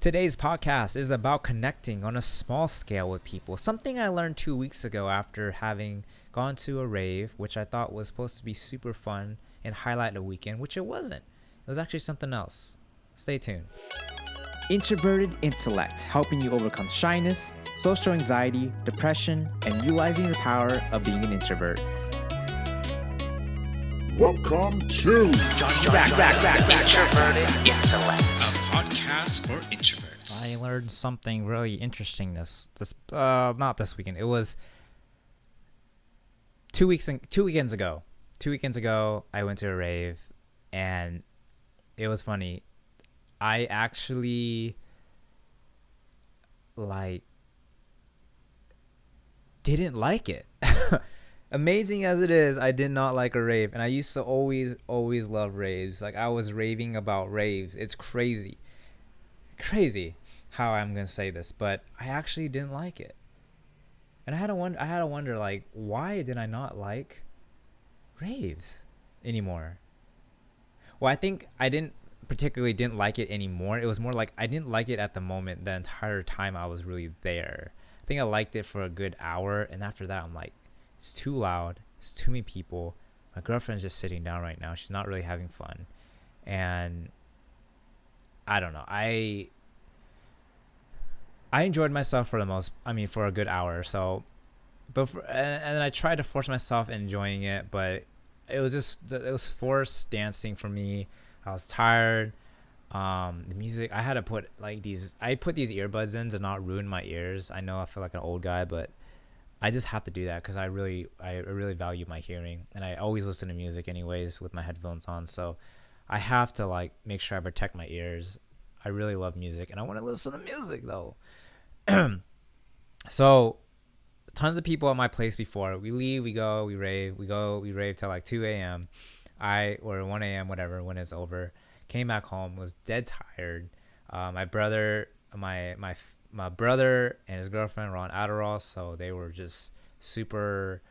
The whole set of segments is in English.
Today's podcast is about connecting on a small scale with people. Something I learned 2 weeks ago after having gone to a rave, which I thought was supposed to be super fun and highlight the weekend, which it wasn't. It was actually something else. Stay tuned. Introverted intellect, helping you overcome shyness, social anxiety, depression, and utilizing the power of being an introvert. Welcome to Introverted Intellect, a podcast for introverts. I learned something really interesting not this weekend. It was 2 weekends ago. 2 weekends ago, I went to a rave, and it was funny. I actually didn't like it. Amazing as it is, I did not like a rave, and I used to always love raves. Like, I was raving about raves. It's crazy how I'm gonna say this, but I actually didn't like it, and I had to wonder, like, why did I not like raves anymore? Well, I think I didn't like it anymore. It was more like I didn't like it at the moment. The entire time I was really there, I think I liked it for a good hour, and after that, I'm like, it's too loud. It's too many people. My girlfriend's just sitting down right now. She's not really having fun. And I don't know. I enjoyed myself for a good hour or so. And I tried to force myself enjoying it, but it was forced dancing for me. I was tired. The music, I had to put these earbuds in to not ruin my ears. I know I feel like an old guy, but I just have to do that because I really value my hearing, and I always listen to music anyways with my headphones on. So I have to make sure I protect my ears. I really love music, and I want to listen to music though. So tons of people at my place before we leave, we rave till like 2 a.m. or 1 a.m. whatever when it's over. Came back home, was dead tired. My brother and his girlfriend were on Adderall, so they were just super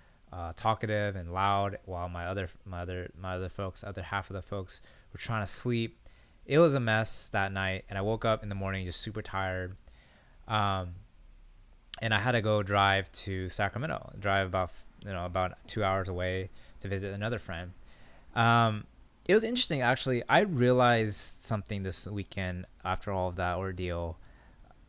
talkative and loud, while my other half of the folks were trying to sleep. It was a mess that night, and I woke up in the morning just super tired. And I had to go drive to Sacramento, about 2 hours away to visit another friend. It was interesting, actually. I realized something this weekend after all of that ordeal.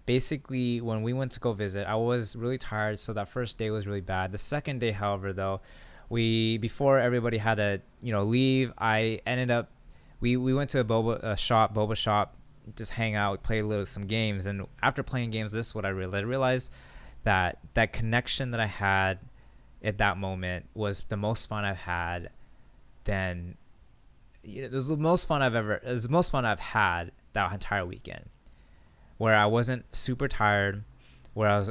Basically, when we went to go visit, I was really tired, so that first day was really bad. The second day, however, though, before everybody had to leave, I ended up we went to a boba shop, just hang out, play some games, and after playing games, this is what I realized. I realized that connection that I had at that moment was the most fun I've had. It was the most fun I've had that entire weekend, where I wasn't super tired, where I was,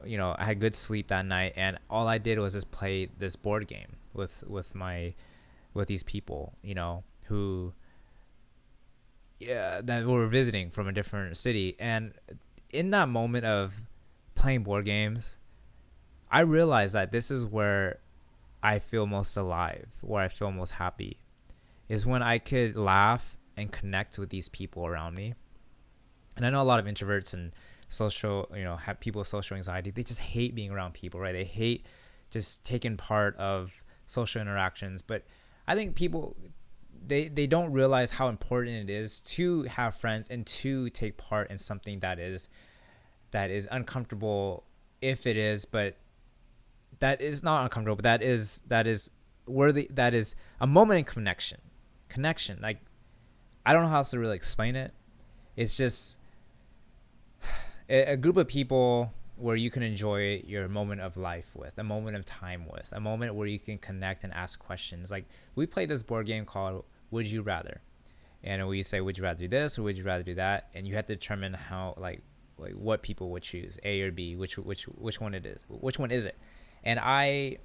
I had good sleep that night, and all I did was just play this board game with these people, who, that were visiting from a different city. And in that moment of playing board games, I realized that this is where I feel most alive, where I feel most happy, is when I could laugh and connect with these people around me. And I know a lot of introverts and have people with social anxiety. They just hate being around people, right? They hate just taking part of social interactions. But I think people, they don't realize how important it is to have friends and to take part in something that is uncomfortable, if it is, but that is not uncomfortable, but that is worthy. That is a moment in connection. Like, I don't know how else to really explain it. It's just a group of people where you can enjoy your moment of life with, a moment of time with, a moment where you can connect and ask questions. Like, we played this board game called Would You Rather, and we say, would you rather do this or would you rather do that? And you have to determine how, like what people would choose, A or B, which one it is, which one is it. And I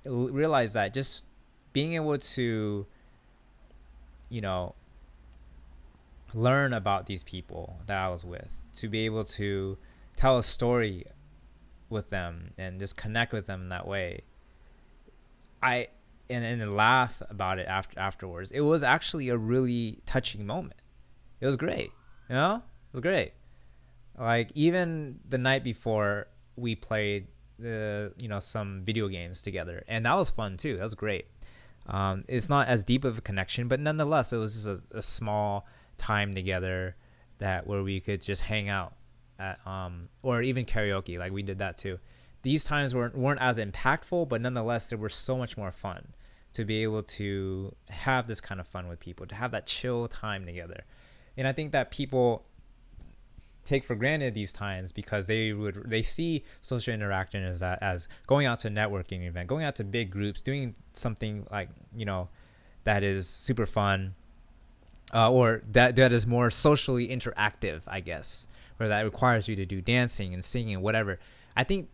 realized that just being able to learn about these people that I was with, to be able to tell a story with them and just connect with them in that way, and laugh about it afterwards. It was actually a really touching moment. It was great, it was great. Like even the night before, we played some video games together, and that was fun too. That was great. It's not as deep of a connection, but nonetheless, it was just a small time together that where we could just hang out at, or even karaoke. Like we did that too. These times weren't as impactful, but nonetheless, they were so much more fun to be able to have this kind of fun with people, to have that chill time together. And I think that people take for granted these times because they see social interaction as going out to a networking event, going out to big groups, doing something like that is super fun, or that is more socially interactive, I guess, or that requires you to do dancing and singing, whatever. I think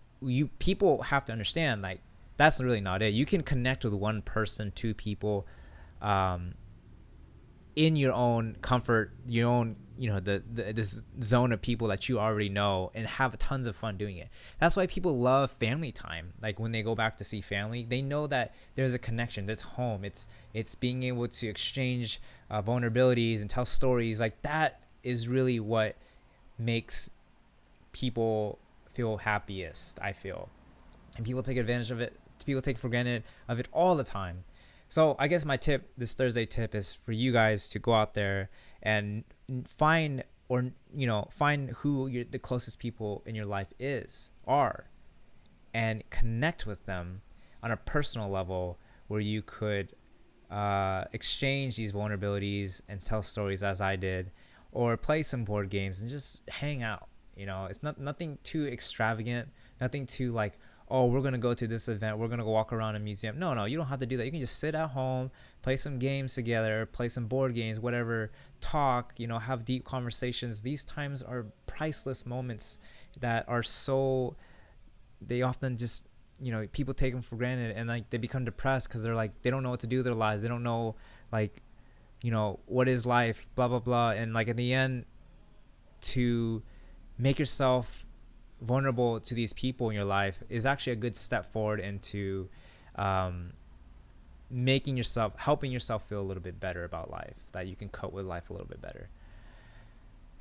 people have to understand, like, that's really not it. You can connect with one person, two people, in your own comfort, your own, this zone of people that you already know, and have tons of fun doing it. That's why people love family time. Like when they go back to see family, they know that there's a connection. That's home. It's being able to exchange vulnerabilities and tell stories. Like that is really what makes people feel happiest, I feel. And people take advantage of it. People take for granted of it all the time. So I guess my tip, this Thursday tip, is for you guys to go out there and find who the closest people in your life are, and connect with them on a personal level where you could exchange these vulnerabilities and tell stories as I did, or play some board games and just hang out. It's nothing too extravagant, nothing too like, oh, we're going to go to this event, we're going to go walk around a museum. No, you don't have to do that. You can just sit at home, play some games together, play some board games, whatever, talk, have deep conversations. These times are priceless moments that are they often just, people take them for granted, and like they become depressed because they're like, they don't know what to do with their lives. They don't know, like, what is life, blah, blah, blah. And like in the end, to make yourself vulnerable to these people in your life is actually a good step forward into helping yourself feel a little bit better about life, that you can cope with life a little bit better.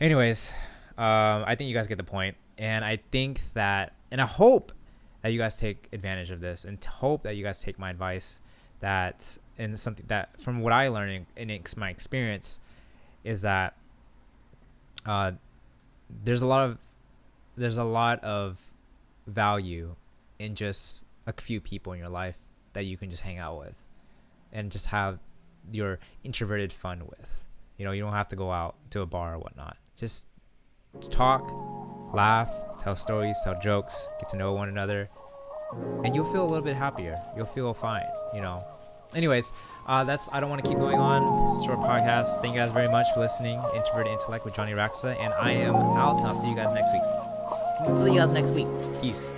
Anyways, I think you guys get the point, and I think that, and I hope that you guys take advantage of this, and hope that you guys take my advice, and something that from what I learned in my experience is that there's a lot of value in just a few people in your life that you can just hang out with and just have your introverted fun with. You don't have to go out to a bar or whatnot. Just talk, laugh, tell stories, tell jokes, get to know one another, and you'll feel a little bit happier. You'll feel fine, Anyways, I don't want to keep going on. This is a short podcast. Thank you guys very much for listening. Introverted Intellect with Johnny Raxa, and I am out. I'll see you guys next week. Peace.